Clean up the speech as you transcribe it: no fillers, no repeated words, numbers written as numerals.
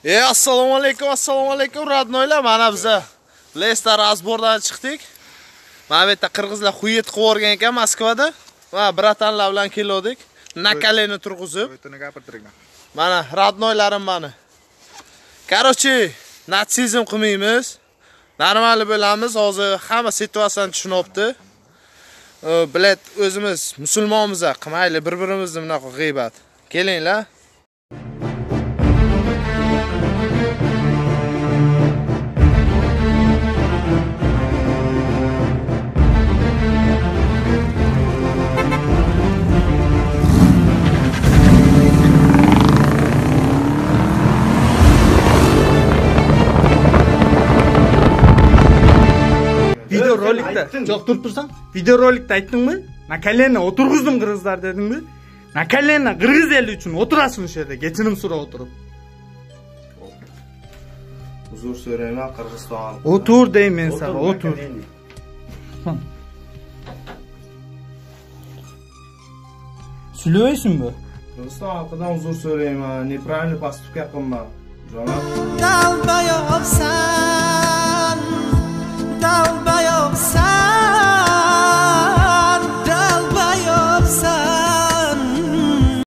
Assalomu alaykum, radnoylar. Mana biza Leicester Razbordan chiqdik. Mana bu yerda qirg'izlar xuyet qilib o'rgan ekan Moskvada. Va bratanlar bilan keldik. Nakaleni turg'izib. Mana radnoylarim mana. Короче, natsizm qilmaymiz. Normal bo'lamiz. Hozir hamma situatsiyani tushunyapti. Bilet o'zimiz musulmonmiz, qilmayli bir-birimizni bunaqa g'iybat. Kelinglar. Videorolikda jo'q turibsan? Videorolikda aytdingmi? Nakaleni o'turg'izdim qirg'izlar dedingmi? Nakaleni qirg'iz eli uchun o'tirasin o'sha yerda, kechirim so'rab o'tirib. Uzr so'rayman, Qirg'iziston. O'tur deyman sana, o'tur. Sülüyeysinmi? Qirg'iziston xalqidan uzr so'rayman, nepravильно поступка qilman. Janob. Dalba yopsan